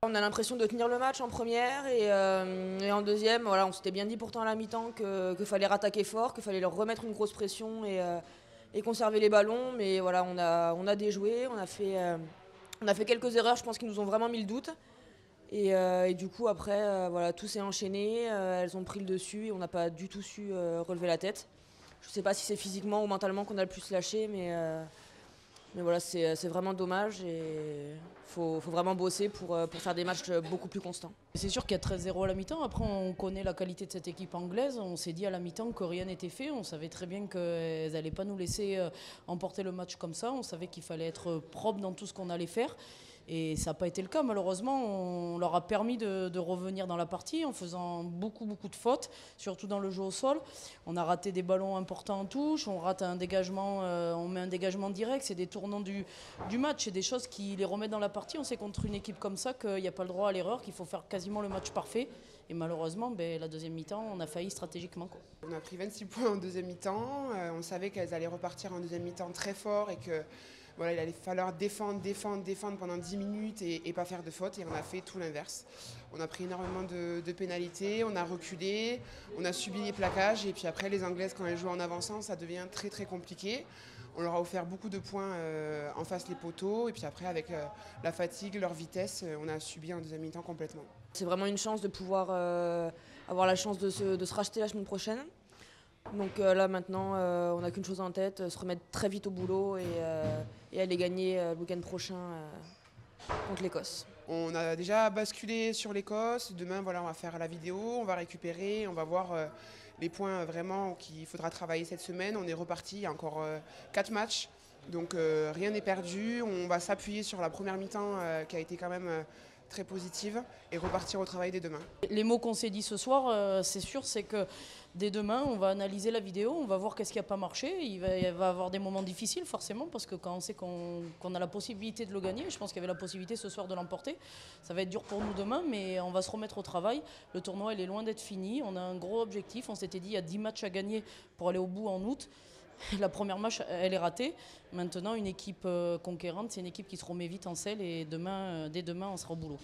On a l'impression de tenir le match en première et en deuxième, voilà, on s'était bien dit pourtant à la mi-temps qu'il fallait rattaquer fort, qu'il fallait leur remettre une grosse pression et conserver les ballons. Mais voilà, on a déjoué, on a fait quelques erreurs, je pense, qui nous ont vraiment mis le doute. Et du coup, après, voilà, tout s'est enchaîné, elles ont pris le dessus et on n'a pas du tout su relever la tête. Je ne sais pas si c'est physiquement ou mentalement qu'on a le plus lâché, mais voilà, c'est vraiment dommage et faut vraiment bosser pour faire des matchs beaucoup plus constants. C'est sûr qu'il y a 13-0 à la mi-temps. Après, on connaît la qualité de cette équipe anglaise. On s'est dit à la mi-temps que rien n'était fait. On savait très bien qu'elles n'allaient pas nous laisser emporter le match comme ça. On savait qu'il fallait être propre dans tout ce qu'on allait faire. Et ça n'a pas été le cas, malheureusement. On leur a permis de revenir dans la partie en faisant beaucoup de fautes, surtout dans le jeu au sol. On a raté des ballons importants en touche, on rate un dégagement, on met un dégagement direct. C'est des tournants du match, c'est des choses qui les remettent dans la partie. On sait contre une équipe comme ça qu'il n'y a pas le droit à l'erreur, qu'il faut faire quasiment le match parfait. Et malheureusement, la deuxième mi-temps, on a failli stratégiquement, quoi. On a pris 26 points en deuxième mi-temps. On savait qu'elles allaient repartir en deuxième mi-temps très fort et que voilà, il allait falloir défendre pendant 10 minutes et pas faire de fautes. Et on a fait tout l'inverse. On a pris énormément de pénalités, on a reculé, on a subi les plaquages. Et puis après, les Anglaises, quand elles jouent en avançant, ça devient très compliqué. On leur a offert beaucoup de points en face les poteaux. Et puis après, avec la fatigue, leur vitesse, on a subi en deuxième mi-temps complètement. C'est vraiment une chance de pouvoir avoir la chance de se racheter la semaine prochaine. Donc là maintenant, on n'a qu'une chose en tête, se remettre très vite au boulot et aller gagner le week-end prochain contre l'Écosse. On a déjà basculé sur l'Écosse. Demain, voilà, on va faire la vidéo, on va récupérer, on va voir les points vraiment qu'il faudra travailler cette semaine. On est reparti, il y a encore 4 matchs. Donc rien n'est perdu. On va s'appuyer sur la première mi-temps qui a été quand même très positive et repartir au travail dès demain. Les mots qu'on s'est dit ce soir, c'est sûr, c'est que dès demain, on va analyser la vidéo, on va voir qu'est-ce qui n'a pas marché. Il va y avoir des moments difficiles forcément parce que quand on sait qu'on a la possibilité de le gagner, je pense qu'il y avait la possibilité ce soir de l'emporter. Ça va être dur pour nous demain, mais on va se remettre au travail. Le tournoi, il est loin d'être fini. On a un gros objectif. On s'était dit il y a 10 matchs à gagner pour aller au bout en août. La première match, elle est ratée. Maintenant, une équipe conquérante, c'est une équipe qui se remet vite en selle et dès demain, on sera au boulot.